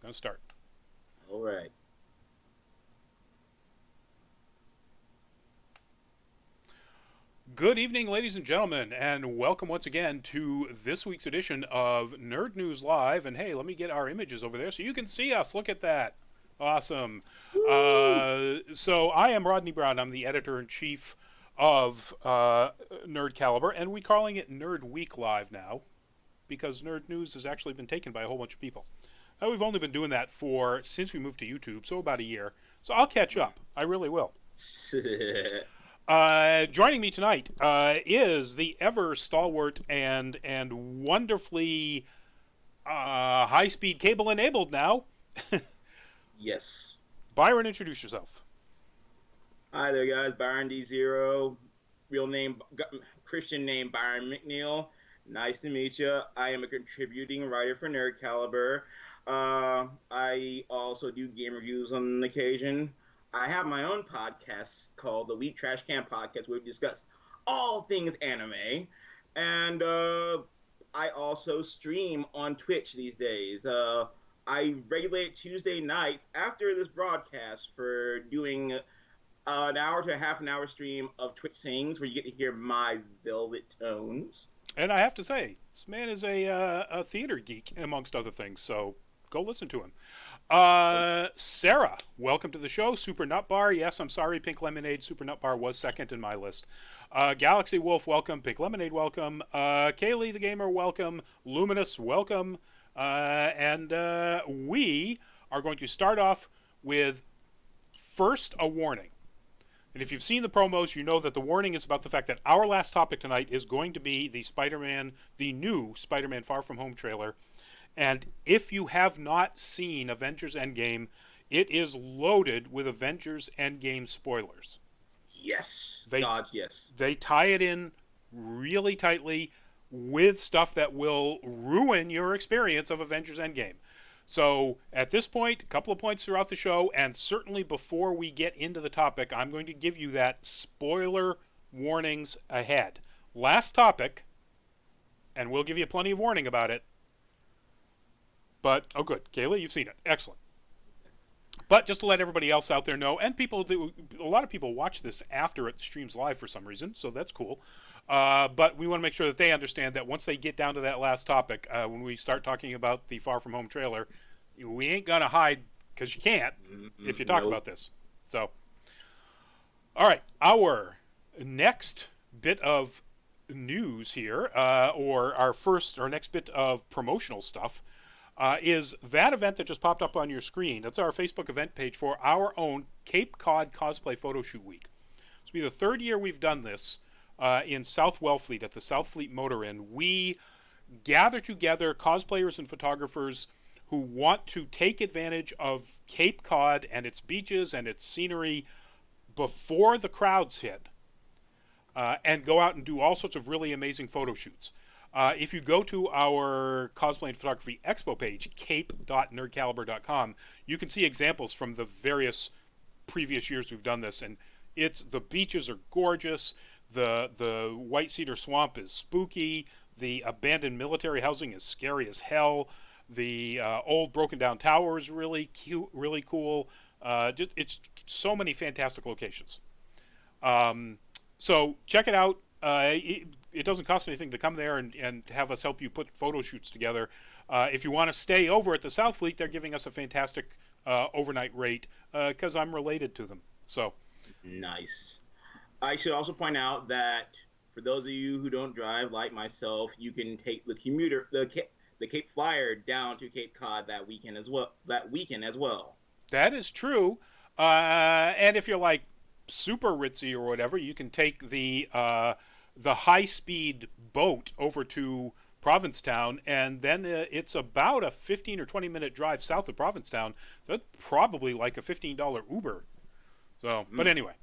Gonna start. All right. Good evening, ladies and gentlemen, and welcome once again to this week's edition of Nerd News Live. And hey, let me get our images over there so you can see us. Look at that. Awesome. Woo! So I am Rodney Brown. I'm the editor in chief of Nerd Caliber, and we're calling it Nerd Week Live now because Nerd News has actually been taken by a whole bunch of people. We've only been doing that for since we moved to YouTube, so about a year. So I'll catch up. I really will. Joining me tonight is the ever stalwart and wonderfully high speed cable enabled now, Yes. Byron. Introduce yourself. Hi there, guys. Byron D0. Real name, Christian name Byron McNeil. Nice to meet you. I am a contributing writer for Nerd Caliber. I also do game reviews on occasion. I have my own podcast called the Wheat Trash Can Podcast, where we discuss all things anime. And I also stream on Twitch these days. I regulate Tuesday nights after this broadcast for doing an hour to a half an hour stream of Twitch Sings, where you get to hear my velvet tones. And I have to say, this man is a theater geek, amongst other things, so go listen to him. Sarah, welcome to the show. Super Nut Bar. Yes, I'm sorry, Pink Lemonade. Super Nut Bar was second in my list. Galaxy Wolf, welcome. Pink Lemonade, welcome. Kaylee the Gamer, welcome. Luminous, welcome. And we are going to start off with first a warning. And if you've seen the promos, you know that the warning is about the fact that our last topic tonight is going to be the new Spider-Man Far From Home trailer. And if you have not seen Avengers Endgame, it is loaded with Avengers Endgame spoilers. Yes. Yes. They tie it in really tightly with stuff that will ruin your experience of Avengers Endgame. So at this point, a couple of points throughout the show, and certainly before we get into the topic, I'm going to give you that spoiler warnings ahead. Last topic, and we'll give you plenty of warning about it. But, oh good, Kayla, you've seen it. Excellent. But just to let everybody else out there know, and a lot of people watch this after it streams live for some reason, so that's cool. But we want to make sure that they understand that once they get down to that last topic, when we start talking about the Far From Home trailer, we ain't going to hide, because you can't, if you talk about this. So, all right, our next bit of news here, or our next bit of promotional stuff, is that event that just popped up on your screen. That's our Facebook event page for our own Cape Cod Cosplay Photo Shoot Week. This will be the third year we've done this in South Wellfleet at the South Fleet Motor Inn. We gather together cosplayers and photographers who want to take advantage of Cape Cod and its beaches and its scenery before the crowds hit, and go out and do all sorts of really amazing photo shoots. If you go to our Cosplay and Photography Expo page, cape.nerdcaliber.com, you can see examples from the various previous years we've done this, and the beaches are gorgeous, the White Cedar Swamp is spooky, the abandoned military housing is scary as hell, the old broken down tower is really cute, really cool. It's so many fantastic locations. So check it out. It doesn't cost anything to come there and have us help you put photo shoots together. If you want to stay over at the South Fleet, they're giving us a fantastic overnight rate because I'm related to them. So Nice. I should also point out that for those of you who don't drive, like myself, you can take the Cape Flyer down to Cape Cod that weekend as well. that is true. And if you're like super ritzy or whatever, you can take the high-speed boat over to Provincetown, and then it's about a 15 or 20-minute drive south of Provincetown. So it's probably like a $15 Uber. So, but anyway,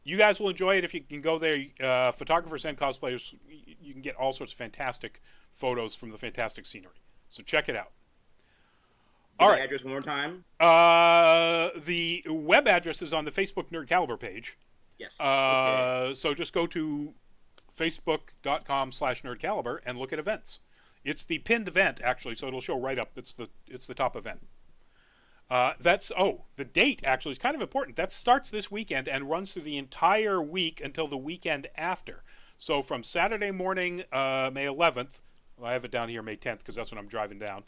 you guys will enjoy it if you can go there. Photographers and cosplayers, you can get all sorts of fantastic photos from the fantastic scenery. So check it out. All right. Address one more time. The web address is on the Facebook Nerd Caliber page. Yes. Okay. So just go to facebook.com/nerdcaliber and look at events. It's the pinned event actually, so it'll show right up. It's the top event. The date actually is kind of important. That starts this weekend and runs through the entire week until the weekend after. So from Saturday morning, May 11th, well, I have it down here May 10th because that's when I'm driving down,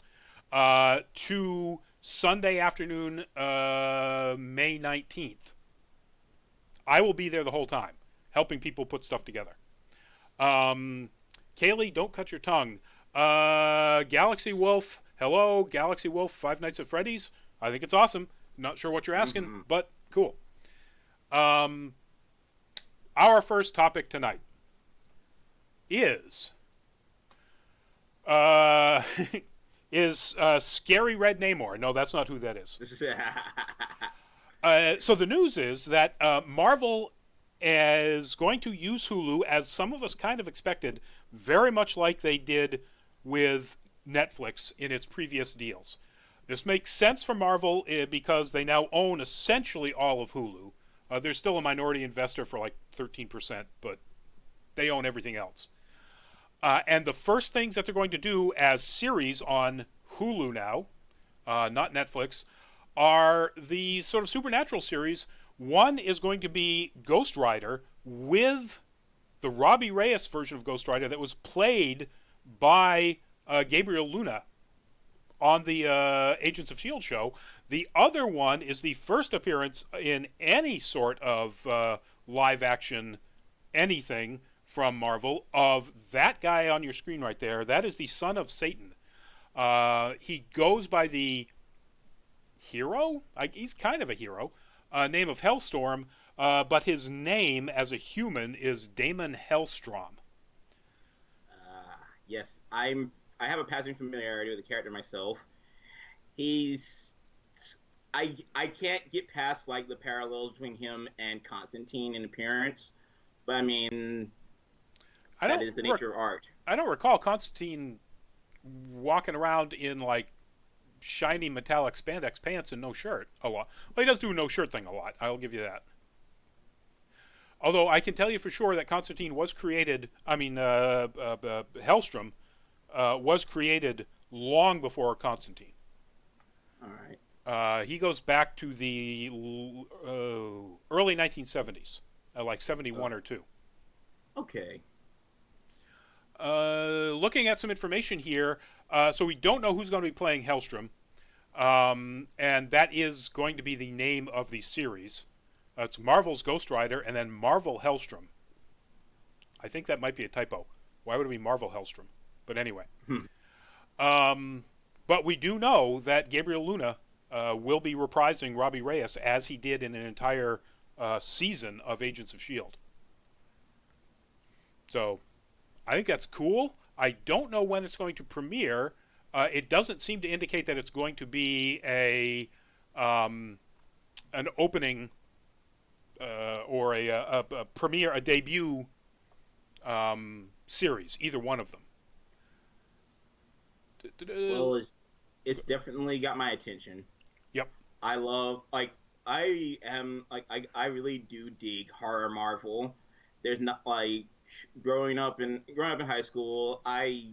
to Sunday afternoon, May 19th. I will be there the whole time, helping people put stuff together. Kaylee, don't cut your tongue. Galaxy Wolf, hello, Galaxy Wolf, Five Nights at Freddy's. I think it's awesome. Not sure what you're asking, but cool. Our first topic tonight is Scary Red Namor. No, that's not who that is. So the news is that Marvel is going to use Hulu, as some of us kind of expected, very much like they did with Netflix in its previous deals. This makes sense for Marvel because they now own essentially all of Hulu. They're still a minority investor for like 13%, but they own everything else. And the first things that they're going to do as series on Hulu now, not Netflix, are the sort of supernatural series. One is going to be Ghost Rider with the Robbie Reyes version of Ghost Rider that was played by Gabriel Luna on the Agents of S.H.I.E.L.D. show. The other one is the first appearance in any sort of live-action anything from Marvel of that guy on your screen right there. That is the son of Satan. He goes by the hero? He's kind of a hero. Name of Hellstorm, but his name as a human is Damon Hellstrom. Yes, I have a passing familiarity with the character myself. I can't get past like the parallels between him and Constantine in appearance, but I mean, that is the nature of art. I don't recall Constantine walking around in like shiny metallic spandex pants and no shirt a lot. Well, he does do a no shirt thing a lot. I'll give you that. Although I can tell you for sure that Constantine was created. Hellstrom was created long before Constantine. All right. He goes back to the early 1970s, like 71 or 2. Okay. Looking at some information here, so we don't know who's going to be playing Hellstrom, and that is going to be the name of the series. It's Marvel's Ghost Rider and then Marvel Hellstrom. I think that might be a typo. Why would it be Marvel Hellstrom? But anyway. But we do know that Gabriel Luna will be reprising Robbie Reyes as he did in an entire season of Agents of S.H.I.E.L.D. So I think that's cool. I don't know when it's going to premiere. It doesn't seem to indicate that it's going to be an opening or a premiere, a debut series, either one of them. Well, it's definitely got my attention. Yep. I really do dig horror Marvel. There's not like growing up in high school, I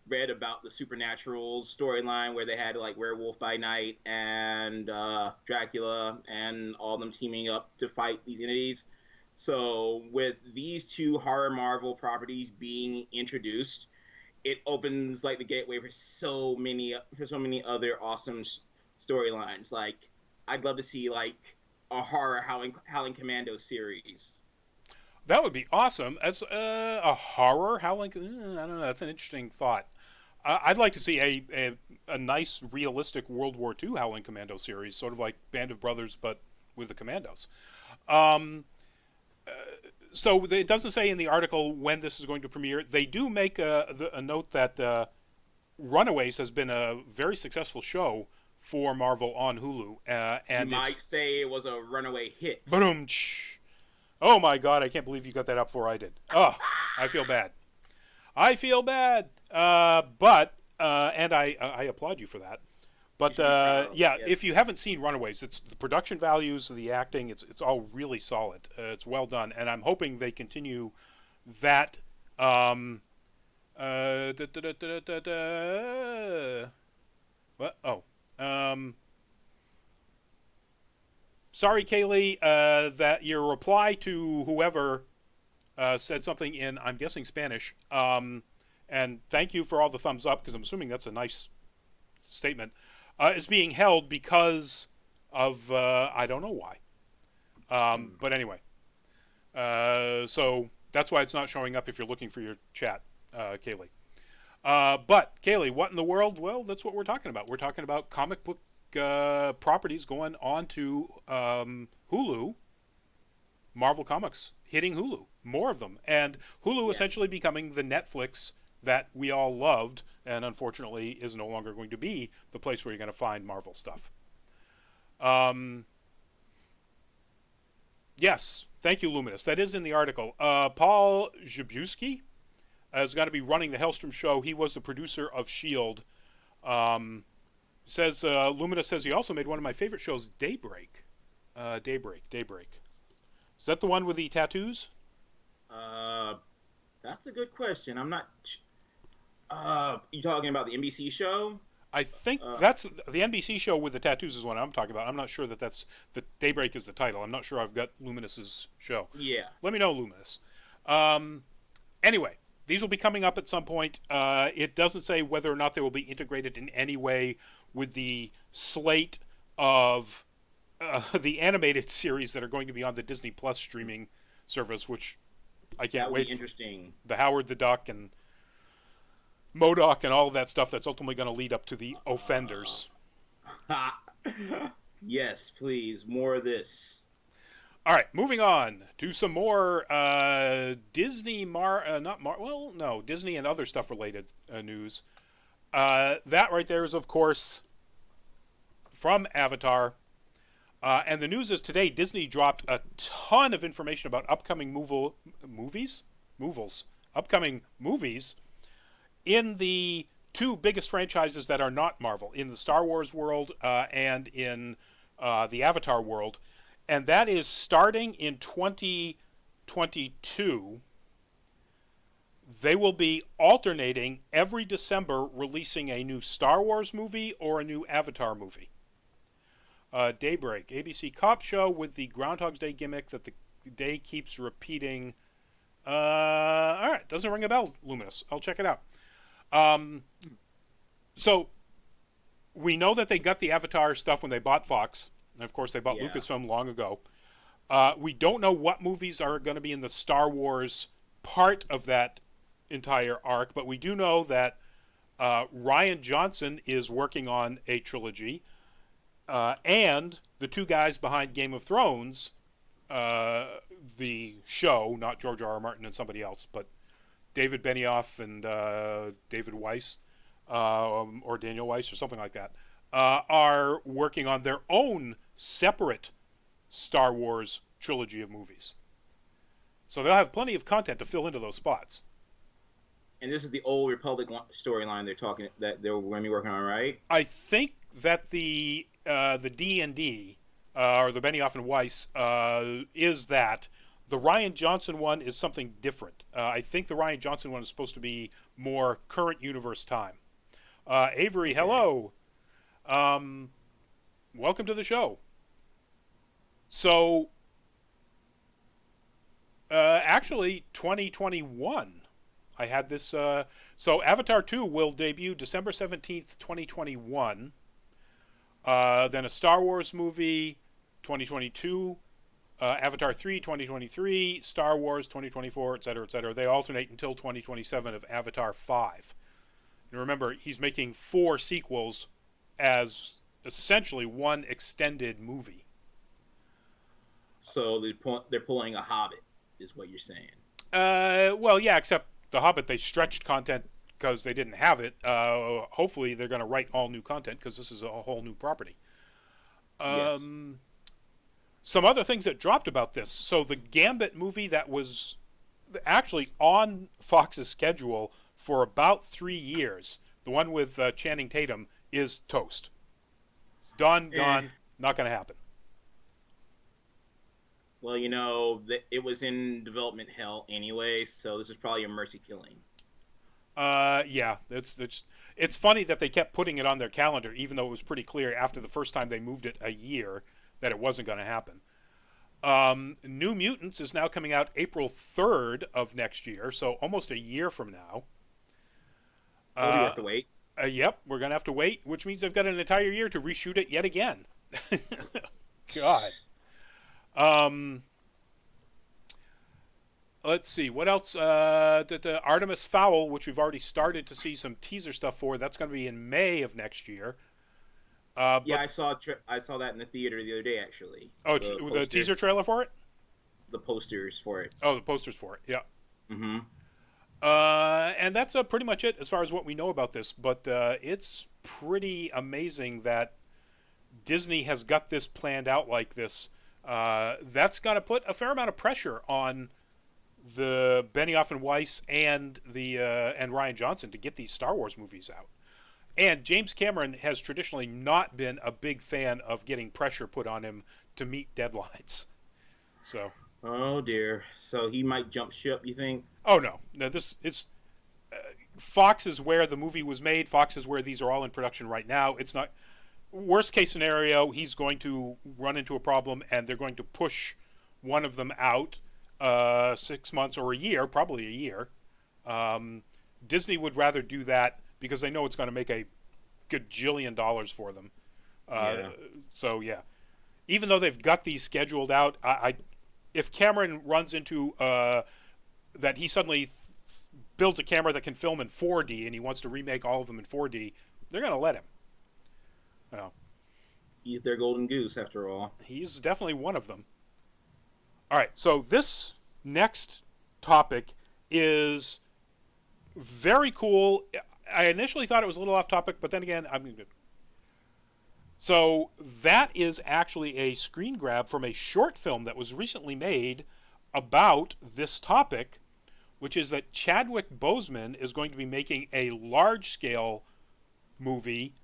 read about the supernatural storyline where they had like Werewolf by Night and Dracula and all of them teaming up to fight these entities. So with these two horror Marvel properties being introduced, it opens like the gateway for so many other awesome storylines. Like I'd love to see like a horror Howling Commando series. That would be awesome. As a horror Howling, I don't know. That's an interesting thought. I'd like to see a nice, realistic World War II Howling Commando series, sort of like Band of Brothers, but with the Commandos. So it doesn't say in the article when this is going to premiere. They do make a note that Runaways has been a very successful show for Marvel on Hulu. And you might say it was a runaway hit. Boom! Oh my God! I can't believe you got that up before I did. Oh, I feel bad. But I applaud you for that. But yes. If you haven't seen Runaways, it's the production values, the acting, it's all really solid. It's well done, and I'm hoping they continue that Da, da, da, da, da, da. What? Oh. Um, Sorry, Kaylee, that your reply to whoever said something in, I'm guessing, Spanish. And thank you for all the thumbs up, because I'm assuming that's a nice statement. Is being held because of, I don't know why. Hmm. But anyway, so that's why it's not showing up if you're looking for your chat, Kaylee. But Kaylee, what in the world? Well, that's what we're talking about. We're talking about comic book properties going on to Hulu. Marvel Comics hitting Hulu, more of them, and Hulu essentially Yes. becoming the Netflix that we all loved, and unfortunately is no longer going to be the place where you're going to find Marvel stuff. Um, yes, thank you, Luminous. That is in the article. Paul Zbyuski is going to be running the Hellstrom show. He was the producer of Shield. Um, says Luminous says he also made one of my favorite shows, Daybreak. Daybreak. Is that the one with the tattoos? Uh, that's a good question. I'm not. You talking about the NBC show? I think Uh, that's the NBC show with the tattoos is what I'm talking about. I'm not sure that that's the Daybreak is the title. I'm not sure I've got Luminous's show. yeah. Let me know, Luminous. Um, anyway, these will be coming up at some point. It doesn't say whether or not they will be integrated in any way with the slate of the animated series that are going to be on the Disney Plus streaming service, which I That can't would be wait for. interesting. The Howard the Duck and Modoc and all of that stuff that's ultimately going to lead up to the Uh, Offenders. yes, please. More of this. All right, moving on to some more Disney Disney and other stuff related news. That right there is, of course, from Avatar. And the news is today Disney dropped a ton of information about upcoming upcoming movies in the two biggest franchises that are not Marvel, in the Star Wars world and in the Avatar world. And that is starting in 2022. They will be alternating every December releasing a new Star Wars movie or a new Avatar movie. Daybreak, ABC cop show with the Groundhog's Day gimmick that the day keeps repeating. All right, doesn't ring a bell, Luminous. I'll check it out. Um, so we know that they got the Avatar stuff when they bought Fox. And of course, they bought Yeah. Lucasfilm long ago. We don't know what movies are going to be in the Star Wars part of that entire arc, but we do know that Ryan Johnson is working on a trilogy, and the two guys behind Game of Thrones, uh, the show, not George R. R. Martin and somebody else, but David Benioff and David Weiss, or Daniel Weiss, or something like that, are working on their own separate Star Wars trilogy of movies. So they'll have plenty of content to fill into those spots. And this is the old Republic storyline they're going to be working on, right? I think that the D&D or the Benioff and Weiss is that. The Ryan Johnson one is something different. I think the Ryan Johnson one is supposed to be more current universe time. Avery, Okay. hello. Um, Welcome to the show. So, actually, 2021. I had this. So, Avatar 2 will debut December 17th, 2021. Then a Star Wars movie, 2022. Avatar 3, 2023. Star Wars, 2024, etc., etc. They alternate until 2027 of Avatar 5. And remember, he's making 4 sequels as essentially one extended movie. So they're pulling a Hobbit, is what you're saying. Well, yeah, except The Hobbit, they stretched content because they didn't have it. Hopefully, they're going to write all new content because this is a whole new property. Yes. Um, some other things that dropped about this. So, the Gambit movie that was actually on Fox's schedule for about 3 years, the one with Channing Tatum, is toast. It's done, Eh. gone, not going to happen. Well, it was in development hell anyway, so this is probably a mercy killing. Yeah, it's funny that they kept putting it on their calendar, even though it was pretty clear after the first time they moved it a year that it wasn't going to happen. New Mutants is now coming out April 3rd of next year, so almost a year from now. Will be Uh, worth the wait. yep, we're going to have to wait, which means they've got an entire year to reshoot it yet again. God. Um, let's see what else. The Artemis Fowl, which we've already started to see some teaser stuff for, that's going to be in May of next year. Yeah, But I saw that in the theater the other day actually. oh, The the poster, teaser trailer for it. the posters for it. Oh, the posters for it. Yeah. Mm-hmm. And that's pretty much it as far as what we know about this. But it's pretty amazing that Disney has got this planned out like this. That's going to put a fair amount of pressure on the Benioff and Weiss and the and Rian Johnson to get these Star Wars movies out. And James Cameron has traditionally not been a big fan of getting pressure put on him to meet deadlines. So, Oh dear. So he might jump ship, you think? oh no, this is Fox is where the movie was made. Fox is where these are all in production right now. It's not worst case scenario. He's going to run into a problem, and they're going to push one of them out 6 months or a year, probably a year. Disney would rather do that because they know it's going to make a gajillion dollars for them. Yeah. So yeah, even though they've got these scheduled out, if Cameron runs into that he suddenly builds a camera that can film in 4D and he wants to remake all of them in 4D, they're going to let him. Well, He's their golden goose after all. he's definitely one of them. All right, so this next topic is very cool. I initially thought it was a little off topic, but then again, I'm good. So that is actually a screen grab from a short film that was recently made about this topic, which is that Chadwick Boseman is going to be making a large-scale movie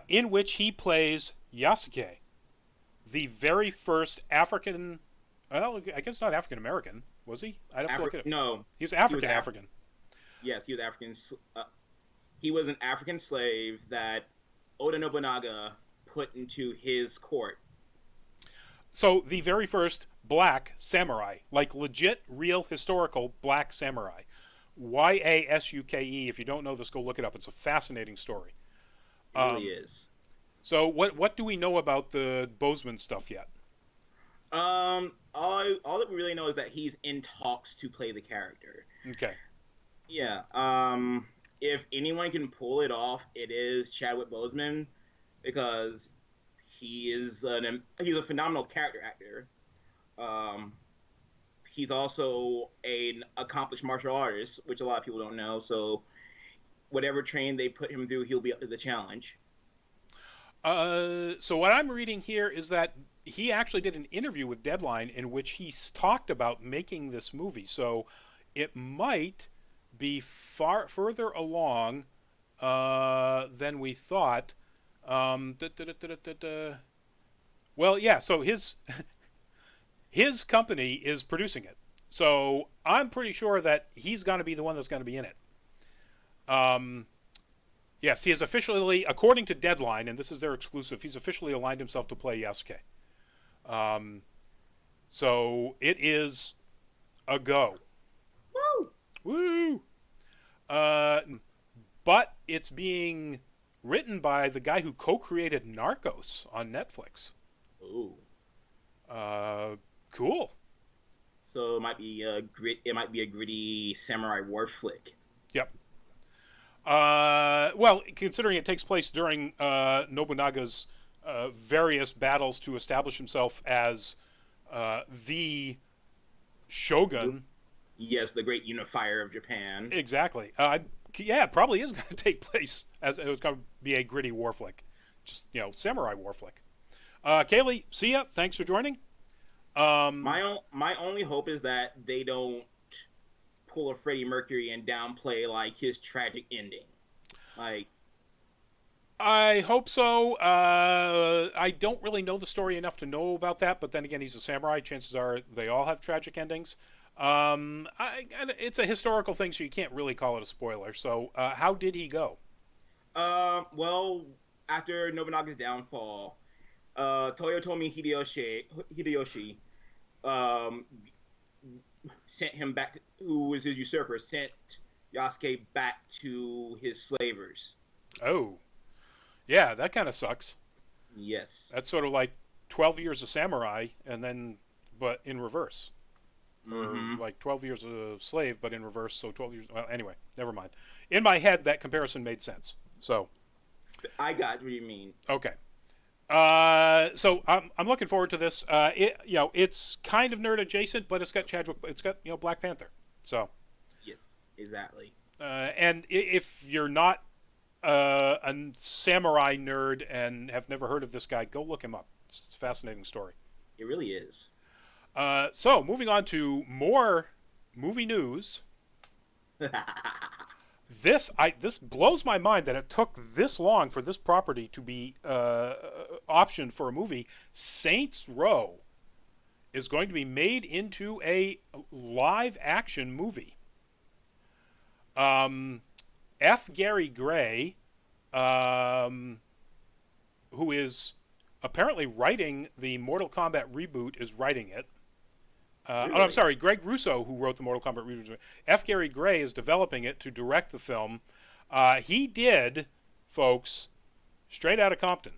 in which he plays Yasuke, the very first African. Well, I guess not African American, was he? I'd have to look it up. No. He was African African. Yes, he was African. He was an African slave that Oda Nobunaga put into his court. So the very first black samurai, like legit, real, historical black samurai. Yasuke. If you don't know this, go look it up. It's a fascinating story. It really is. So what do we know about the Boseman stuff yet? All that we really know is that he's in talks to play the character. Okay. Yeah. If anyone can pull it off, it is Chadwick Boseman, because he's a phenomenal character actor. He's also an accomplished martial artist, which a lot of people don't know. So, whatever training they put him through, he'll be up to the challenge. So what I'm reading here is that he actually did an interview with Deadline in which he talked about making this movie. So it might be far further along than we thought. Well, yeah. So his his company is producing it. So I'm pretty sure that he's going to be the one that's going to be in it. Yes, he is officially, according to Deadline, and this is their exclusive, he's officially aligned himself to play Yasuke. So it is a go. Woo! Woo! But it's being written by the guy who co-created Narcos on Netflix. Ooh. Cool. So it might be a gritty samurai war flick. Yep. Well, considering it takes place during Nobunaga's various battles to establish himself as the shogun. Yes, the great unifier of Japan. Exactly. Yeah, it probably is going to take place as it was going to be a gritty war flick, just samurai war flick. Kaylee, see ya. Thanks for joining. My only hope is that they don't pull a Freddie Mercury and downplay like his tragic ending. Like, I hope so. I don't really know the story enough to know about that, but then again, he's a samurai. Chances are they all have tragic endings. It's a historical thing, so you can't really call it a spoiler. So, how did he go? Well, after Nobunaga's downfall, Toyotomi Hideyoshi um, sent him back to, who was his usurper, sent Yasuke back to his slavers. Oh, yeah, that kind of sucks. Yes. That's sort of like 12 years of samurai, and then, but in reverse. Or Mm-hmm. like 12 years a slave, but in reverse. So 12 years. Well, anyway, never mind. In my head, that comparison made sense. So, I got what you mean. okay. So I'm looking forward to this. It's kind of nerd adjacent, but it's got Chadwick. It's got Black Panther. So, Yes, exactly. and if you're not a samurai nerd and have never heard of this guy, go look him up. It's a fascinating story. It really is. So moving on to more movie news. This blows my mind that it took this long for this property to be optioned for a movie. Saints Row is going to be made into a live action movie. F. Gary Gray, who is apparently writing the Mortal Kombat reboot, is writing it. Really? Oh, I'm sorry, Greg Russo, who wrote the Mortal Kombat reboot. F. Gary Gray is developing it to direct the film. He did, folks, Straight Outta Compton.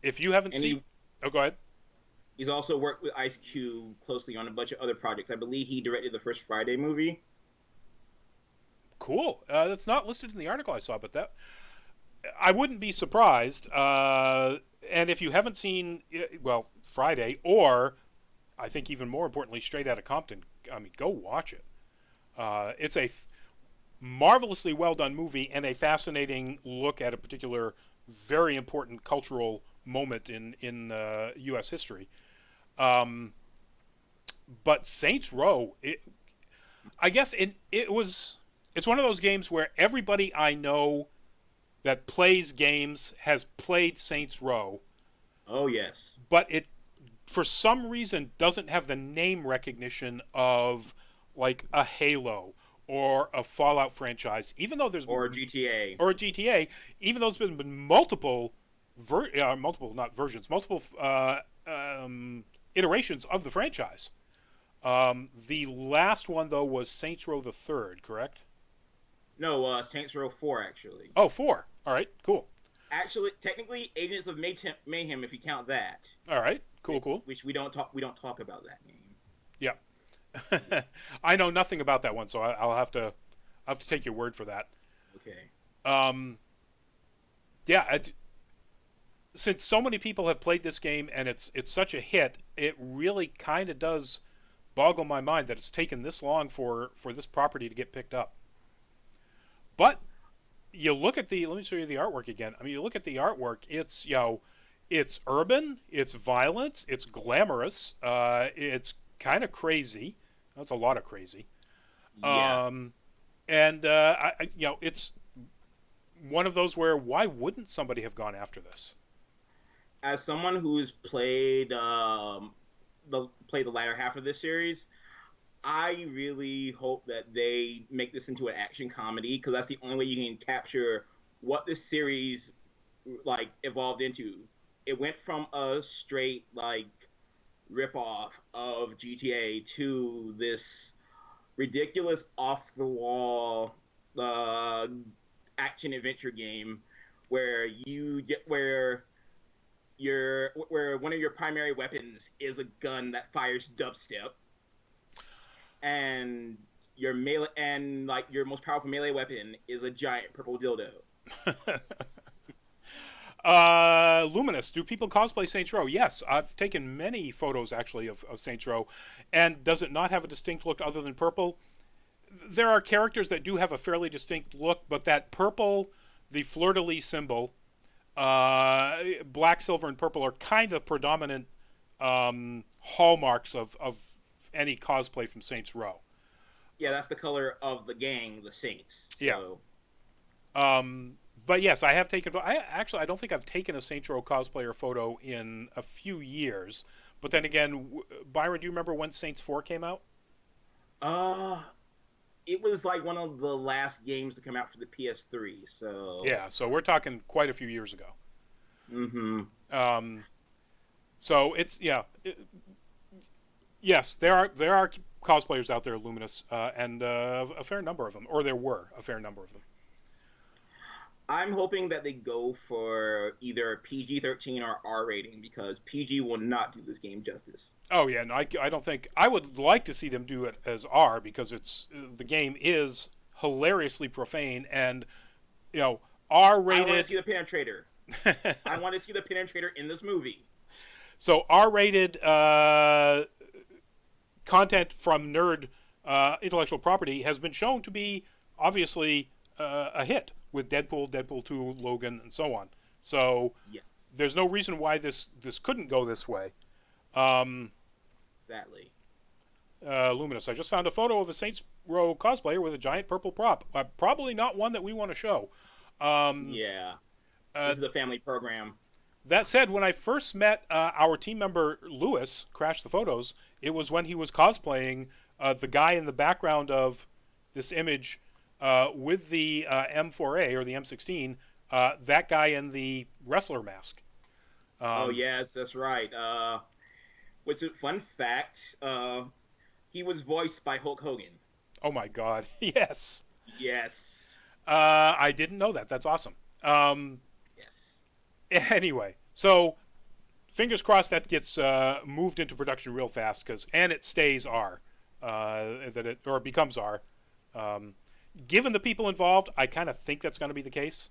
If you haven't And seen, oh, go ahead. he's also worked with Ice Cube closely on a bunch of other projects. I believe he directed the first Friday movie. Cool. That's not listed in the article I saw, but that I wouldn't be surprised. And if you haven't seen, well, Friday, or I think even more importantly, Straight Outta Compton, I mean, go watch it. It's a marvelously well done movie and a fascinating look at a particular very important cultural moment in U.S. history. But Saints Row, I guess it's one of those games where everybody I know that plays games has played Saints Row, Oh yes. but it for some reason doesn't have the name recognition of like a Halo or a Fallout franchise, even though there's Or GTA. or a GTA, even though there's been multiple multiple not versions, multiple iterations of the franchise. The last one though was Saints Row the Third, correct? No, Saints Row 4 actually. Oh, four. All right, cool. Actually, technically, Agents of Mayhem, if you count that. All right, cool. Which we don't talk about that game. Yeah, I know nothing about that one, so I'll have to take your word for that. Okay. Yeah, since so many people have played this game and it's such a hit, it really kind of does boggle my mind that it's taken this long for this property to get picked up. But you look at let me show you the artwork again. I mean, you look at the artwork, it's it's urban, it's violent, it's glamorous, it's kind of crazy. That's a lot of crazy. Yeah. And it's one of those where why wouldn't somebody have gone after this? As someone who's played the latter half of this series, I really hope that they make this into an action comedy because that's the only way you can capture what this series like evolved into. It went from a straight like ripoff of GTA to this ridiculous off the wall action adventure game where where one of your primary weapons is a gun that fires dubstep, and your melee and like your most powerful melee weapon is a giant purple dildo. Luminous, do people cosplay Saints Row? Yes, I've taken many photos actually of Saints Row. And does it not have a distinct look other than purple? There are characters that do have a fairly distinct look, but that purple, the fleur-de-lis symbol, black, silver, and purple are kind of predominant hallmarks of any cosplay from Saints Row. Yeah, that's the color of the gang, the Saints. So. Yeah. But yes, I have taken. I don't think I've taken a Saints Row cosplayer photo in a few years, But then again, Byron, do you remember when Saints 4 came out? Uh, it was like one of the last games to come out for the PS3. So, Yeah, so we're talking quite a few years ago. mm-hmm. Um, so it's yeah, yes, there are cosplayers out there, Luminous, and a fair number of them, or there were a fair number of them. I'm hoping that they go for either PG-13 or R rating because PG will not do this game justice. Oh yeah, no, I don't think I would like to see them do it as R because it's the game is hilariously profane and R I want to rated. see the penetrator. I want to see the penetrator in this movie. So R rated content from nerd intellectual property has been shown to be obviously a hit with Deadpool, Deadpool 2, Logan, and so on. So Yes, there's no reason why this couldn't go this way. Um, exactly. Luminous. I just found a photo of a Saints Row cosplayer with a giant purple prop. Probably not one that we want to show. Yeah, Uh, this is a family program. that said, when I first met our team member Lewis, Crash the Photos, it was when he was cosplaying the guy in the background of this image with the M4A or the M16, that guy in the wrestler mask. Oh yes, that's right. Which is fun fact? He was voiced by Hulk Hogan. Oh my God! Yes, Yes, I didn't know that. That's awesome. yes, Anyway, so fingers crossed that gets moved into production real fast and it stays R, that it or becomes R. Um, Given the people involved, I kind of think that's going to be the case.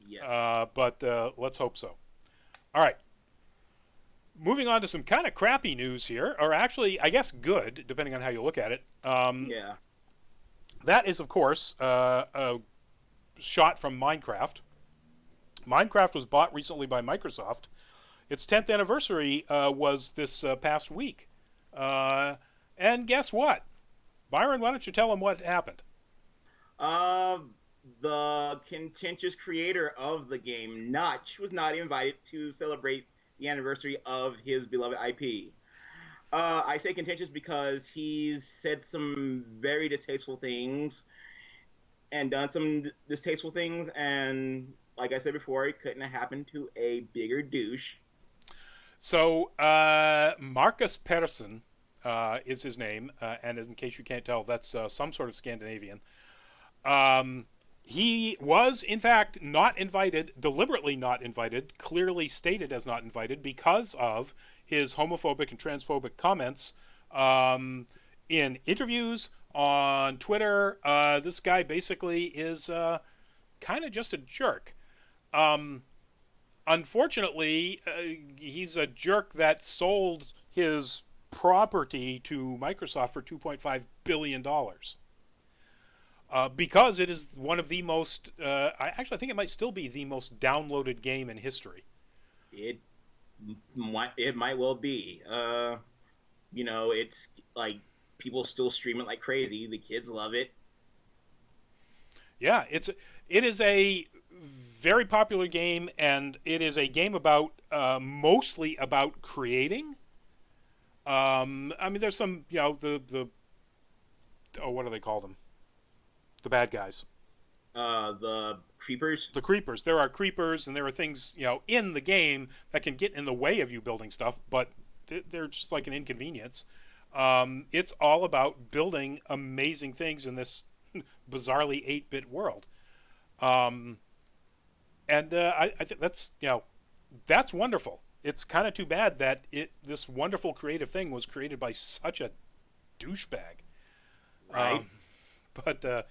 yes. But let's hope so. All right. Moving on to some kind of crappy news here, or actually, I guess good, depending on how you look at it. Yeah. That is, of course, a shot from Minecraft. Minecraft was bought recently by Microsoft. Its 10th anniversary was this past week. And guess what? Byron, why don't you tell them what happened? The contentious creator of the game, Notch, was not invited to celebrate the anniversary of his beloved IP. I say contentious because he's said some very distasteful things and done some distasteful things, and like I said before, it couldn't have happened to a bigger douche. So, Marcus Persson is his name, and in case you can't tell, that's some sort of Scandinavian. He was, in fact, not invited, deliberately not invited, clearly stated as not invited because of his homophobic and transphobic comments in interviews, on Twitter. This guy basically is kind of just a jerk. Unfortunately, he's a jerk that sold his property to Microsoft for $2.5 billion. Because it is one of the most, I actually think it might still be the most downloaded game in history. It might well be. It's like people still stream it like crazy. The kids love it. Yeah, it is a very popular game, and it is a game about mostly about creating. I mean, there's some the what do they call them? The bad guys. The creepers. The creepers. There are creepers, and there are things in the game that can get in the way of you building stuff, but they're just like an inconvenience. It's all about building amazing things in this bizarrely 8-bit world. And I think that's wonderful. It's kind of too bad that this wonderful creative thing was created by such a douchebag. Right. But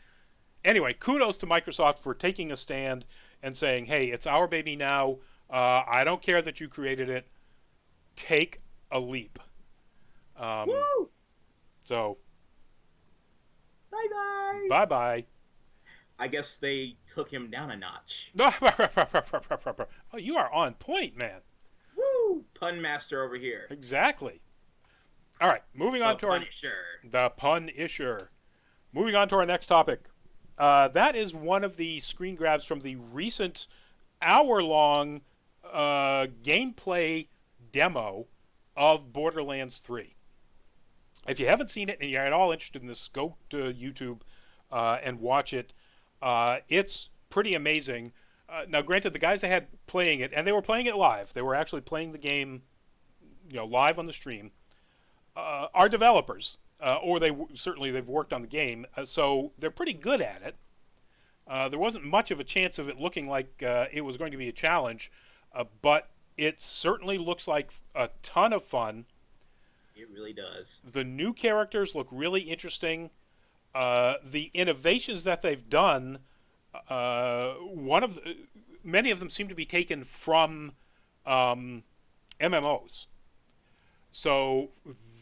anyway, kudos to Microsoft for taking a stand and saying, hey, it's our baby now. I don't care that you created it. Take a leap. Woo! So, Bye-bye. bye-bye. I guess they took him down a notch. Oh, you are on point, man. Woo! Pun master over here. Exactly. All right, moving on to the Punisher. Moving on to our next topic. That is one of the screen grabs from the recent hour-long gameplay demo of Borderlands 3. If you haven't seen it and you're at all interested in this, go to YouTube and watch it. It's pretty amazing. Now, granted, the guys I had playing it, and they were playing it live. They were actually playing the game, live on the stream. Are developers, or certainly they've worked on the game, so they're pretty good at it. There wasn't much of a chance of it looking like it was going to be a challenge, but it certainly looks like a ton of fun. It really does. The new characters look really interesting. The innovations that they've done, many of them seem to be taken from MMOs. So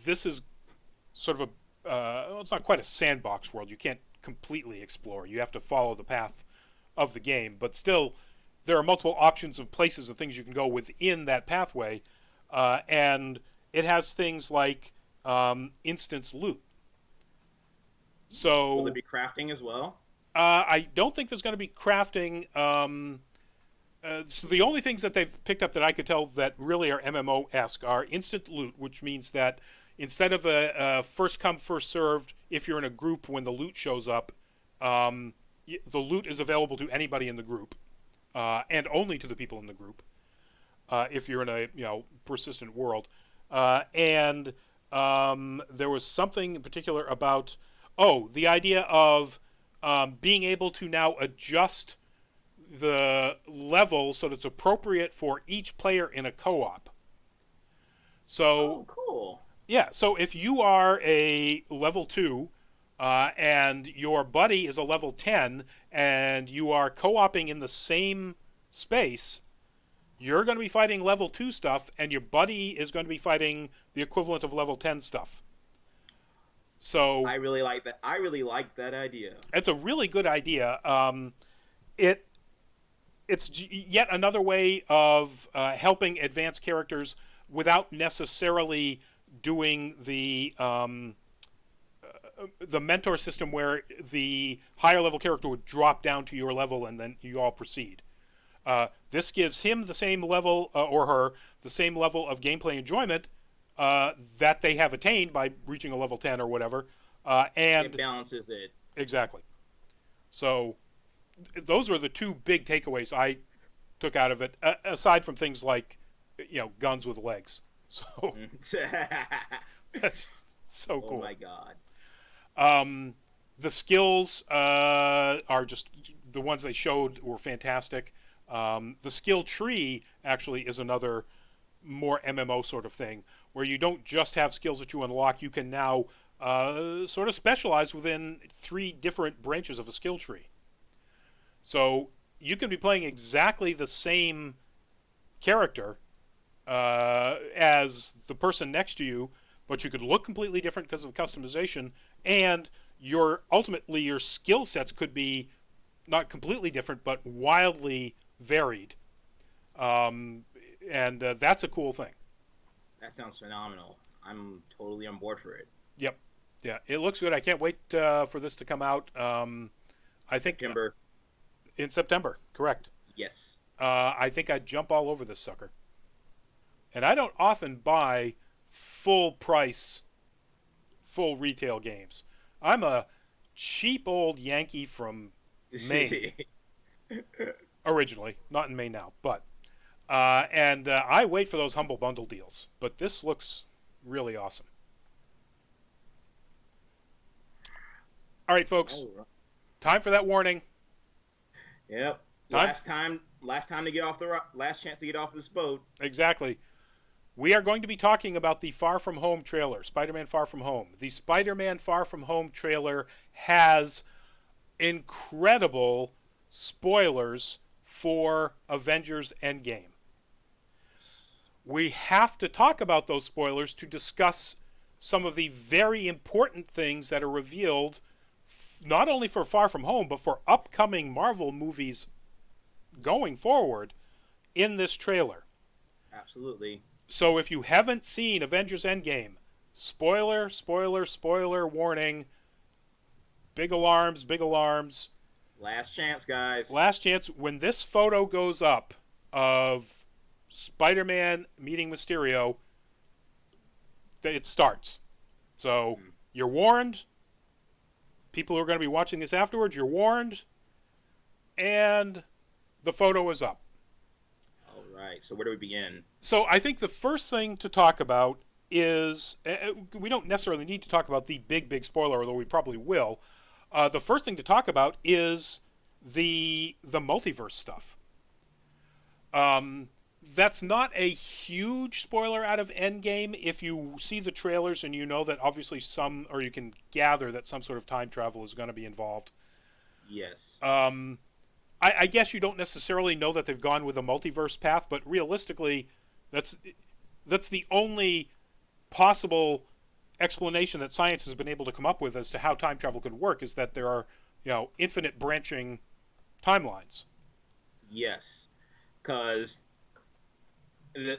this is sort of it's not quite a sandbox world. You can't completely explore. You have to follow the path of the game, but still, there are multiple options of places and things you can go within that pathway, and it has things like instance loot. So will there be crafting as well? I don't think there's going to be crafting. So the only things that they've picked up that I could tell that really are MMO-esque are instant loot, which means that instead of a first come, first served, if you're in a group when the loot shows up, the loot is available to anybody in the group, and only to the people in the group, if you're in a persistent world. And there was something in particular about, the idea of being able to now adjust the level so that it's appropriate for each player in a co-op. So, cool. Yeah, so if you are a level 2 and your buddy is a level 10 and you are co-oping in the same space, you're going to be fighting level 2 stuff and your buddy is going to be fighting the equivalent of level 10 stuff. So I really like that. I really like that idea. It's a really good idea. It's yet another way of helping advance characters without necessarily doing the mentor system where the higher level character would drop down to your level and then you all proceed. This gives him the same level, or her, the same level of gameplay enjoyment that they have attained by reaching a level 10 or whatever. And it balances it. Exactly. So those were the two big takeaways I took out of it, aside from things like, guns with legs. So that's so cool. Oh my god. The skills are just the ones they showed were fantastic. The skill tree actually is another more MMO sort of thing where you don't just have skills that you unlock. You can now sort of specialize within 3 different branches of a skill tree. So you can be playing exactly the same character as the person next to you, but you could look completely different because of customization, and your skill sets could be not completely different, but wildly varied. And that's a cool thing. That sounds phenomenal. I'm totally on board for it. Yep. Yeah, it looks good. I can't wait for this to come out. I think September. In September, correct. Yes. I think I'd jump all over this sucker. And I don't often buy full price, full retail games. I'm a cheap old Yankee from Maine. Originally, not in Maine now, but and I wait for those Humble Bundle deals. But this looks really awesome. All right, folks. Time for that warning. Yep. Last chance to get off this boat. Exactly. We are going to be talking about the Far From Home trailer, Spider-Man Far From Home. The Spider-Man Far From Home trailer has incredible spoilers for Avengers Endgame. We have to talk about those spoilers to discuss some of the very important things that are revealed, not only for Far From Home, but for upcoming Marvel movies going forward in this trailer. Absolutely. So if you haven't seen Avengers Endgame, spoiler warning, big alarms. Last chance, guys. Last chance. When this photo goes up of Spider-Man meeting Mysterio, it starts. So you're warned. People who are going to be watching this afterwards, you're warned. And the photo is up. All right. So where do we begin? So I think the first thing to talk about is we don't necessarily need to talk about the big spoiler, although we probably will. The first thing to talk about is the multiverse stuff. That's not a huge spoiler out of Endgame if you see the trailers and you know that obviously or you can gather that some sort of time travel is going to be involved. Yes. I guess you don't necessarily know that they've gone with a multiverse path, but realistically, that's the only possible explanation that science has been able to come up with as to how time travel could work, is that there are, infinite branching timelines. Yes. Because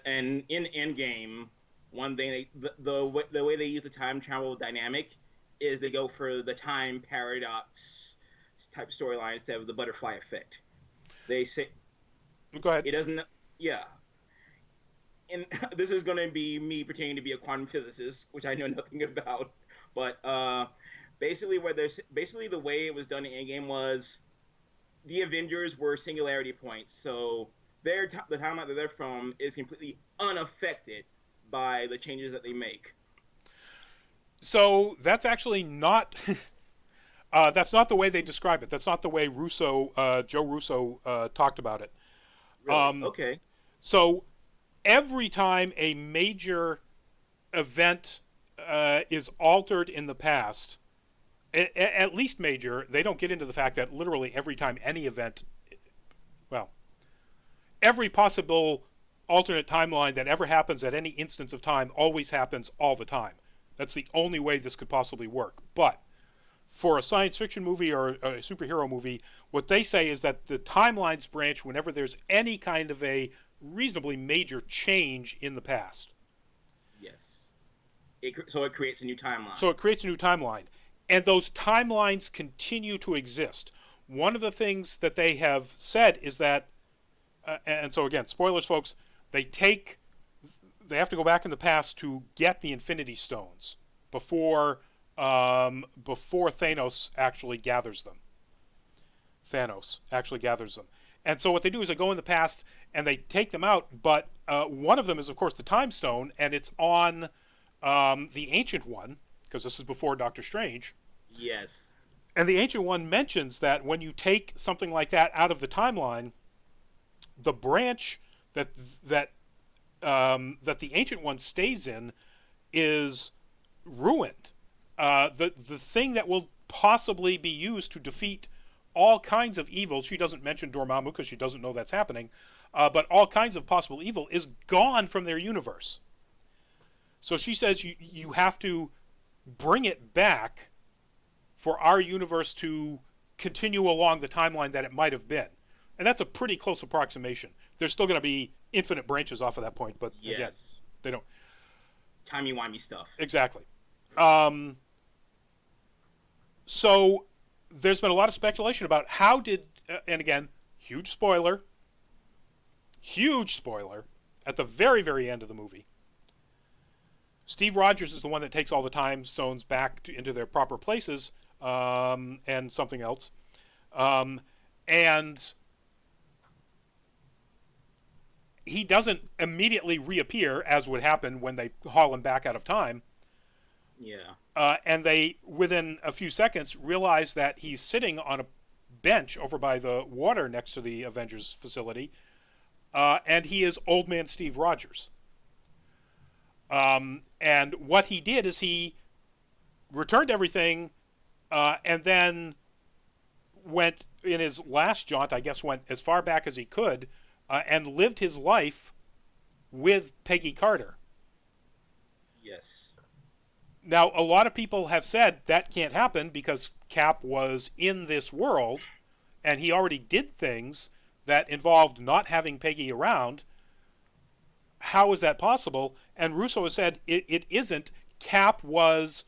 and in Endgame, one thing the way they use the time travel dynamic is they go for the time paradox type storyline instead of the butterfly effect. They say, Go ahead. it doesn't. Yeah. And this is going to be me pretending to be a quantum physicist, which I know nothing about. But basically, the way it was done in Endgame was the Avengers were singularity points, so the timeline that they're from is completely unaffected by the changes that they make. So that's actually not. That's not the way they describe it. That's not the way Joe Russo talked about it. Really? Okay. So every time a major event is altered in the past, at least major, they don't get into the fact that literally every time any event, well, every possible alternate timeline that ever happens at any instance of time always happens all the time. That's the only way this could possibly work. But for a science fiction movie or a superhero movie, what they say is that the timelines branch whenever there's any kind of a reasonably major change in the past. Yes. So it creates a new timeline. So it creates a new timeline. And those timelines continue to exist. One of the things that they have said is that, and so again, spoilers, folks, they have to go back in the past to get the Infinity Stones before Thanos actually gathers them. And so what they do is they go in the past and they take them out, but one of them is, of course, the Time Stone, and it's on the Ancient One, because this is before Doctor Strange. Yes. And the Ancient One mentions that when you take something like that out of the timeline, the branch that the Ancient One stays in is ruined. The thing that will possibly be used to defeat all kinds of evil, she doesn't mention Dormammu because she doesn't know that's happening, but all kinds of possible evil is gone from their universe. So she says you have to bring it back for our universe to continue along the timeline that it might have been. And that's a pretty close approximation. There's still going to be infinite branches off of that point, but yes. Again, they don't. Timey-wimey stuff. Exactly. So there's been a lot of speculation about how did, and again, huge spoiler, at the very, very end of the movie, Steve Rogers is the one that takes all the time stones back into their proper places, and something else. And he doesn't immediately reappear, as would happen when they haul him back out of time. Yeah. And they, within a few seconds, realize that he's sitting on a bench over by the water next to the Avengers facility, and he is Old Man Steve Rogers. And what he did is he returned everything, and then went, in his last jaunt, I guess, went as far back as he could, and lived his life with Peggy Carter. Yes. Now, a lot of people have said that can't happen because Cap was in this world, and he already did things that involved not having Peggy around. How is that possible? And Russo has said it isn't. Cap was,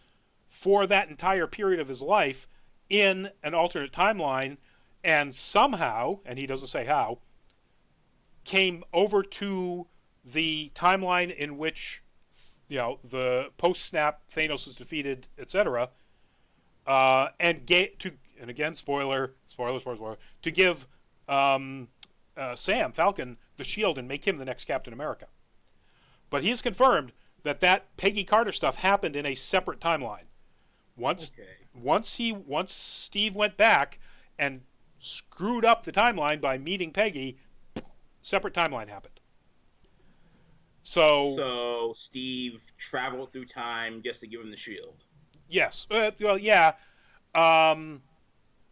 for that entire period of his life, in an alternate timeline, and somehow, and he doesn't say how, came over to the timeline in which the post-snap Thanos is defeated, etc. And again, spoiler, to give Sam Falcon the shield and make him the next Captain America. But he has confirmed that Peggy Carter stuff happened in a separate timeline. Once Okay. once Steve went back and screwed up the timeline by meeting Peggy, separate timeline happened. So So Steve traveled through time just to give him the shield. yes, well, yeah, um,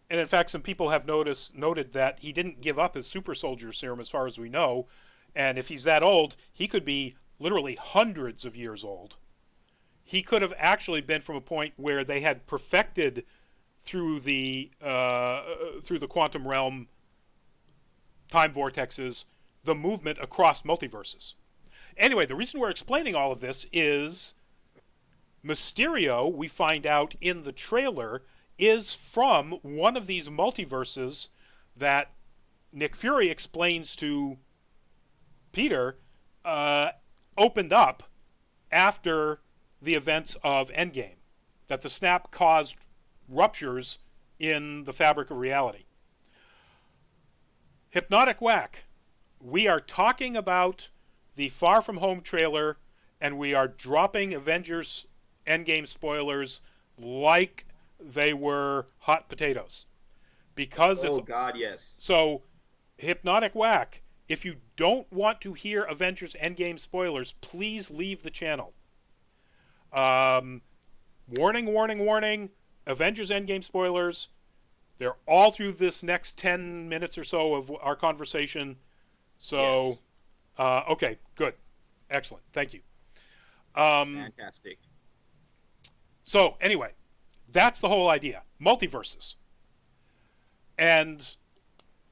and in fact, some people have noted that he didn't give up his super soldier serum, as far as we know. And if he's that old, he could be literally hundreds of years old. He could have actually been from a point where they had perfected through the quantum realm time vortexes the movement across multiverses. Anyway, the reason we're explaining all of this is Mysterio, we find out in the trailer, is from one of these multiverses that Nick Fury explains to Peter opened up after the events of Endgame. That the snap caused ruptures in the fabric of reality. Hypnotic Whack. We are talking about the Far From Home trailer, and we are dropping Avengers Endgame spoilers like they were hot potatoes. Because it's Oh God, yes. so Hypnotic Whack. If you don't want to hear Avengers Endgame spoilers, please leave the channel. Warning, warning, warning. Avengers Endgame spoilers. They're all through this next 10 minutes or so of our conversation. So, Yes. okay, good. Excellent. Thank you. Um, Fantastic. so, anyway, that's the whole idea. Multiverses. And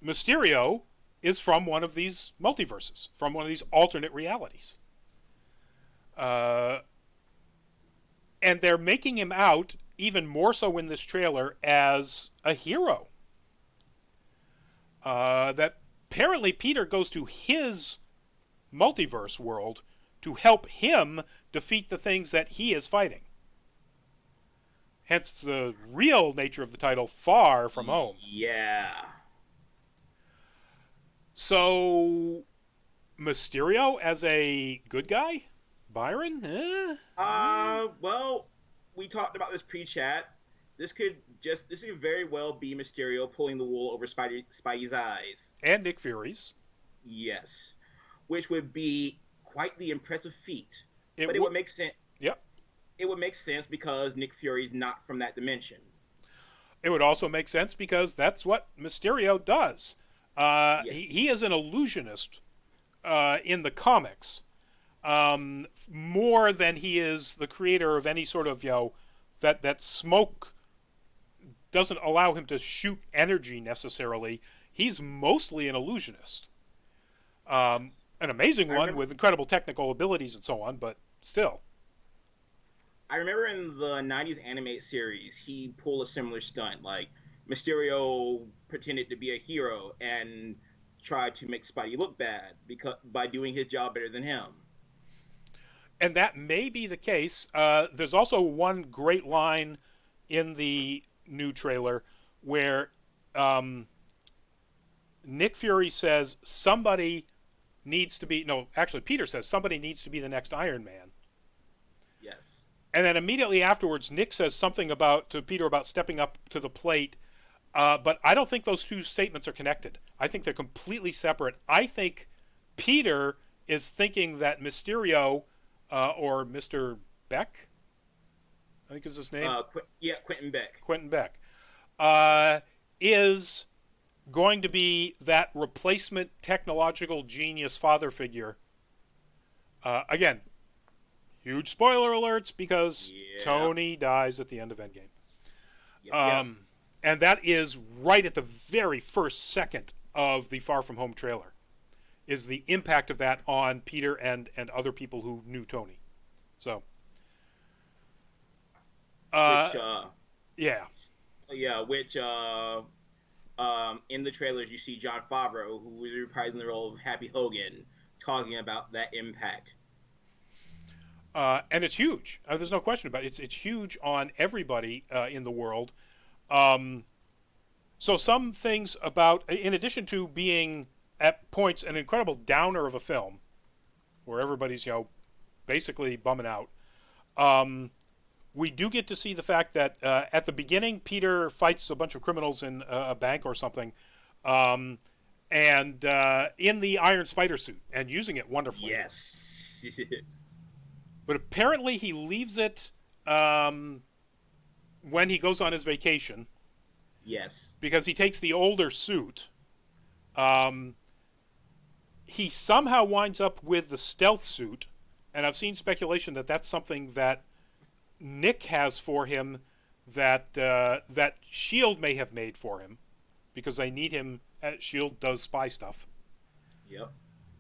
Mysterio is from one of these multiverses, from one of these alternate realities. Uh, and they're making him out, even more so in this trailer, as a hero. That apparently Peter goes to his multiverse world to help him defeat the things that he is fighting. Hence the real nature of the title, Far From Home. Yeah. So, Mysterio as a good guy? Byron? Well, we talked about this pre-chat. This could very well be Mysterio pulling the wool over Spidey's eyes. And Nick Fury's. Yes, which would be quite the impressive feat. It But it would. would make sense. Yep. It would make sense because Nick Fury's not from that dimension. It would also make sense because that's what Mysterio does. He Yes. is an illusionist in the comics, more than he is the creator of any sort of that smoke doesn't allow him to shoot energy necessarily. He's mostly an illusionist, an amazing I one remember. with incredible technical abilities and so on, but still. I remember in the '90s animated series, he pulled a similar stunt. Like Mysterio pretended to be a hero and tried to make Spidey look bad because by doing his job better than him. And that may be the case. There's also one great line in the new trailer where Nick Fury says somebody needs to be no, actually Peter says somebody needs to be the next Iron Man. Yes. And then immediately afterwards, Nick says something to Peter about stepping up to the plate. But I don't think those two statements are connected. I think they're completely separate. I think Peter is thinking that Mysterio, or Mr. Beck, I think is his name, Quentin Beck. Quentin Beck, is going to be that replacement technological genius father figure. Again, huge spoiler alerts because Yeah. Tony dies at the end of Endgame. Yep. Yep. And that is right at the very first second of the Far From Home trailer, is the impact of that on Peter and other people who knew Tony. So, Which yeah. yeah, which in the trailers you see John Favreau, who is reprising the role of Happy Hogan, talking about that impact. And it's huge. There's no question about it. It's huge on everybody in the world. Um, so some things about, in addition to being at points an incredible downer of a film, where everybody's basically bumming out. Um, we do get to see the fact that at the beginning, Peter fights a bunch of criminals in a bank or something, um, and in the Iron Spider suit and using it wonderfully. Yes. But apparently, he leaves it um, when he goes on his vacation Yes. because he takes the older suit. Um, he somehow winds up with the stealth suit, and I've seen speculation that that's something that Nick has for him that Shield may have made for him because they need him. Shield does spy stuff. Yep.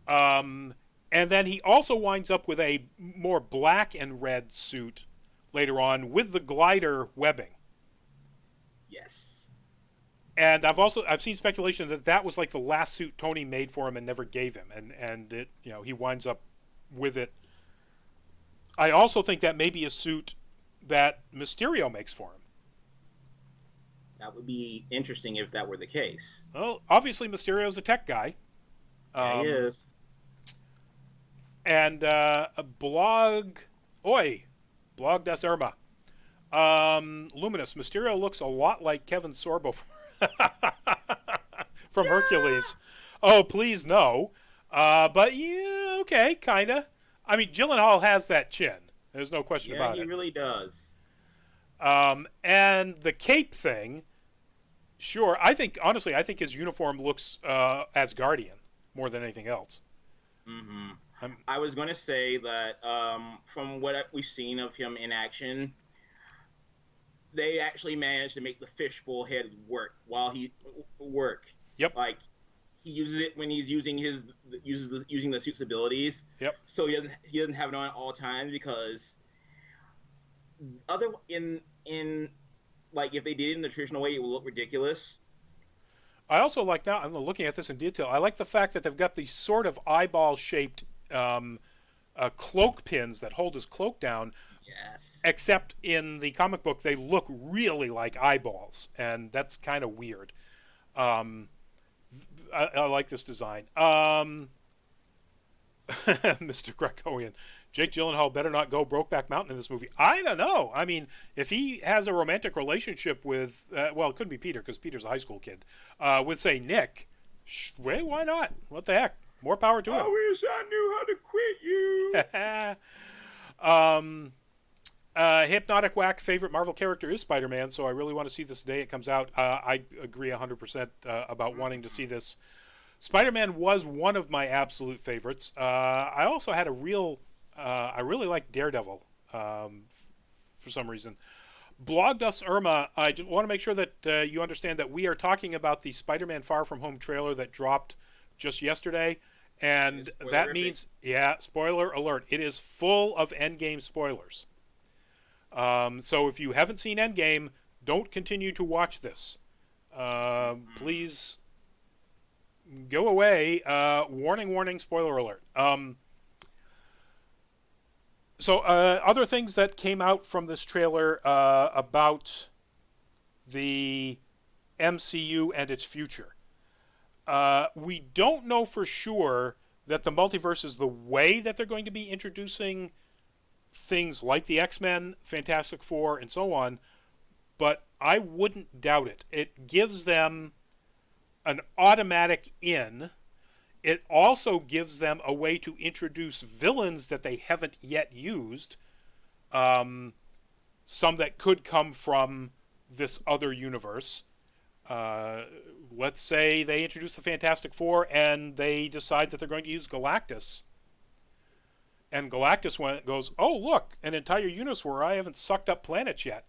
Um, and then he also winds up with a more black and red suit later on with the glider webbing. Yes. And I've seen speculation that that was like the last suit Tony made for him and never gave him, and it he winds up with it. I also think that may be a suit that Mysterio makes for him. That would be interesting if that were the case. Well, obviously Mysterio's a tech guy. Yeah, he is. And a blog das Irma. Luminous. Mysterio looks a lot like Kevin Sorbo from Hercules. Oh, please no. But yeah, okay, kinda. I mean, Gyllenhaal has that chin. There's no question about it. Yeah, he really does. And the cape thing, sure. Honestly, I think his uniform looks Asgardian more than anything else. Mm-hmm. I was going to say that from what we've seen of him in action, they actually managed to make the fishbowl head work while he work. Yep. Like he uses it when he's using using the suit's abilities. Yep. So he doesn't have it on at all times because in like if they did it in the traditional way, it would look ridiculous. I also like now. I'm looking at this in detail. I like the fact that they've got these sort of eyeball-shaped cloak pins that hold his cloak down. Yes. Except in the comic book, they look really like eyeballs, and that's kind of weird. I like this design. Mr. Grecoian. Jake Gyllenhaal better not go Brokeback Mountain in this movie. I don't know. I mean, if he has a romantic relationship with, well, it couldn't be Peter because Peter's a high school kid, with, say, Nick, why not? What the heck? More power to him. I wish I knew how to quit you. Hypnotic Whack favorite Marvel character is Spider-Man, so I really want to see this the day it comes out. I agree 100% about wanting to see this. Spider-Man was one of my absolute favorites. I also had I really like Daredevil for some reason. Blogdust Irma, I just want to make sure that you understand that we are talking about the Spider-Man Far From Home trailer that dropped just yesterday. And that means, spoiler alert, it is full of Endgame spoilers. So if you haven't seen Endgame, don't continue to watch this. Please go away. Warning, spoiler alert. So other things that came out from this trailer about the MCU and its future. We don't know for sure that the multiverse is the way that they're going to be introducing things like the X-Men, Fantastic Four, and so on, but I wouldn't doubt it. It gives them an automatic in. It also gives them a way to introduce villains that they haven't yet used, some that could come from this other universe. Let's say they introduce the Fantastic Four and they decide that they're going to use Galactus. And Galactus goes, oh, look, an entire universe where I haven't sucked up planets yet.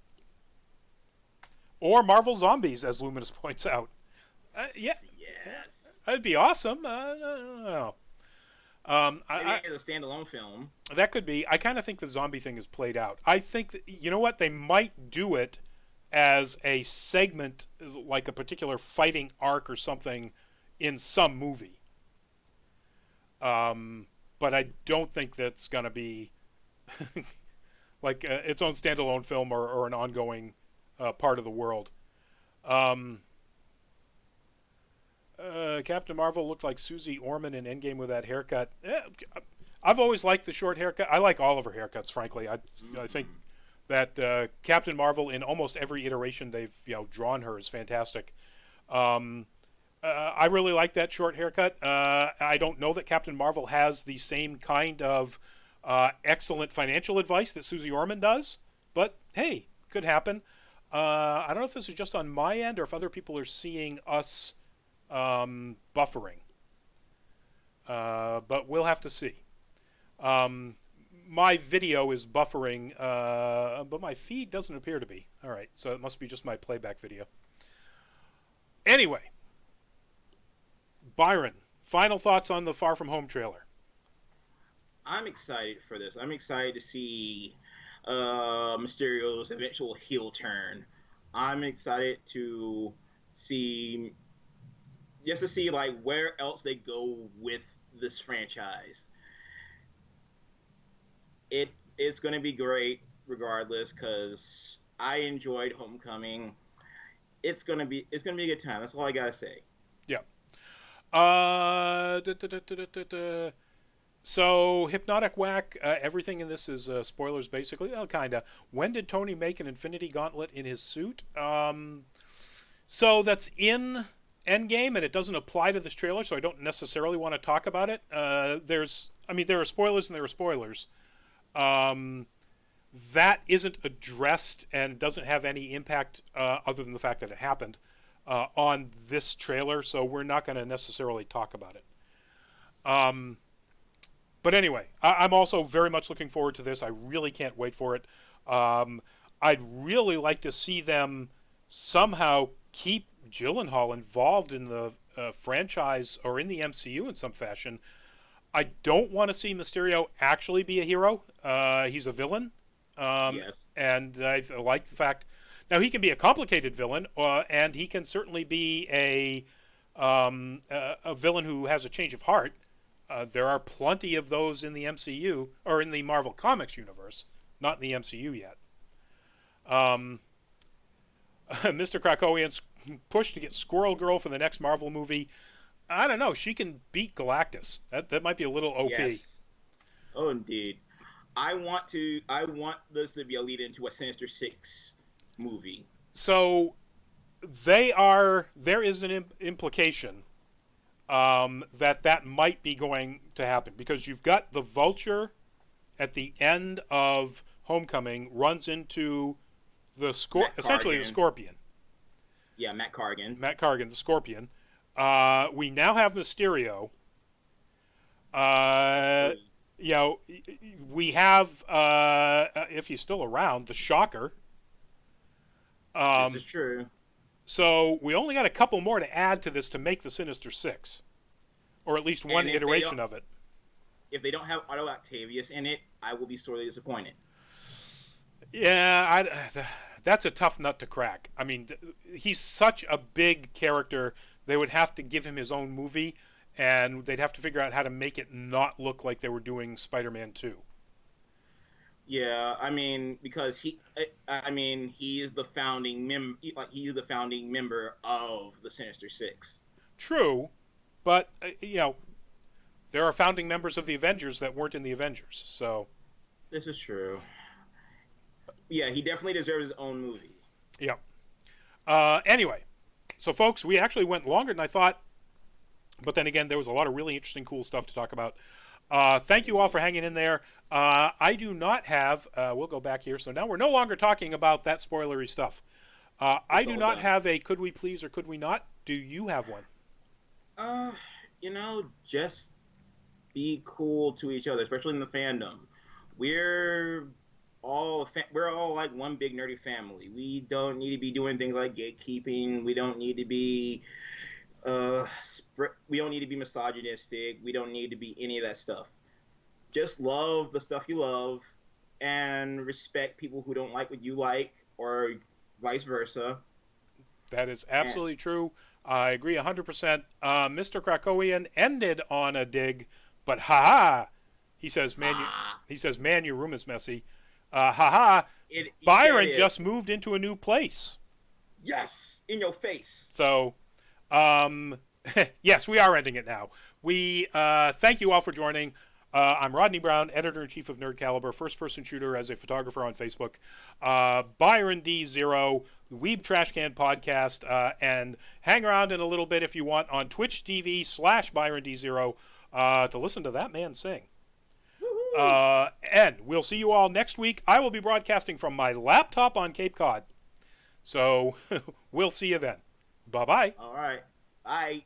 Or Marvel Zombies, as Luminous points out. Yes. That'd be awesome. I don't know. Maybe as a standalone film. That could be. I kind of think the zombie thing is played out. I think that, you know what? They might do it as a segment, like a particular fighting arc or something in some movie. But I don't think that's going to be like its own standalone film or an ongoing part of the world. Um, Captain Marvel looked like Susie Orman in Endgame with that haircut. I've always liked the short haircut. I like all of her haircuts, frankly. I think Mm. that Captain Marvel in almost every iteration they've drawn her is fantastic. Um, I really like that short haircut. I don't know that Captain Marvel has the same kind of excellent financial advice that Susie Orman does, but hey, could happen. I don't know if this is just on my end or if other people are seeing us buffering, but we'll have to see. Um, my video is buffering, but my feed doesn't appear to be. All right, so it must be just my playback video. Anyway, Byron, final thoughts on the Far From Home trailer. I'm excited for this. I'm excited to see Mysterio's eventual heel turn. I'm excited to see just to see like where else they go with this franchise. It it's going to be great regardless because I enjoyed Homecoming. It's gonna be a good time. That's all I gotta say. Yeah. Da, da, da, da, da, da. So, Hypnotic Whack, everything in this is spoilers basically. Well, kind of. When did Tony make an Infinity Gauntlet in his suit? So, that's in Endgame, and it doesn't apply to this trailer, so I don't necessarily want to talk about it. There are spoilers and there are spoilers. Um, that isn't addressed and doesn't have any impact other than the fact that it happened on this trailer, so we're not going to necessarily talk about it. Um, but anyway, I'm also very much looking forward to this. I really can't wait for it. Um, I'd really like to see them somehow keep Gyllenhaal involved in the franchise or in the MCU in some fashion. I don't want to see Mysterio actually be a hero. He's a villain. Yes. And I like the fact. Now, he can be a complicated villain, and he can certainly be a villain who has a change of heart. There are plenty of those in the MCU, or in the Marvel Comics universe, not in the MCU yet. Um, Mr. Krakowian's push to get Squirrel Girl for the next Marvel movie. I don't know. She can beat Galactus. That might be a little OP. Yes. Oh, indeed. I want this to be a lead into a Sinister Six movie. So there is an implication that might be going to happen because you've got the Vulture at the end of Homecoming runs into essentially the Scorpion. Yeah, Matt Cargan. Matt Cargan, the Scorpion. We now have Mysterio. Uh, you know, we have if he's still around, the Shocker. This is true. So we only got a couple more to add to this to make the Sinister Six, or at least one iteration of it. If they don't have Otto Octavius in it, I will be sorely disappointed. Yeah, that's a tough nut to crack. I mean, he's such a big character. They would have to give him his own movie, and they'd have to figure out how to make it not look like they were doing Spider-Man 2. Yeah, I mean, because he is the he is the founding member of the Sinister Six. True, but there are founding members of the Avengers that weren't in the Avengers. So This is true. Yeah, he definitely deserves his own movie. yeah. Anyway, so folks, we actually went longer than I thought, but then again, there was a lot of really interesting, cool stuff to talk about. Thank you all for hanging in there. I do not have. We'll go back here. So now we're no longer talking about that spoilery stuff. I do not have a could we please or could we not. Do you have one? Uh, just be cool to each other, especially in the fandom. We're we're all like one big nerdy family. We don't need to be doing things like gatekeeping. We don't need to be we don't need to be misogynistic. We don't need to be any of that stuff. Just love the stuff you love and respect people who don't like what you like or vice versa. That is And absolutely true. I agree 100%. Mr. Krakowian ended on a dig, but haha, He says, Ah, man, your room is messy. Haha. yeah, it Byron is. just moved into a new place. Yes, in your face. So, um, yes, we are ending it now. We thank you all for joining. I'm Rodney Brown, editor in chief of Nerd Caliber, first person shooter as a photographer on Facebook. Byron D0, Weeb Trash Can Podcast, and hang around in a little bit if you want on Twitch TV /Byron D0 to listen to that man sing. Woohoo! And we'll see you all next week. I will be broadcasting from my laptop on Cape Cod. So we'll see you then. Bye bye. All right. Bye.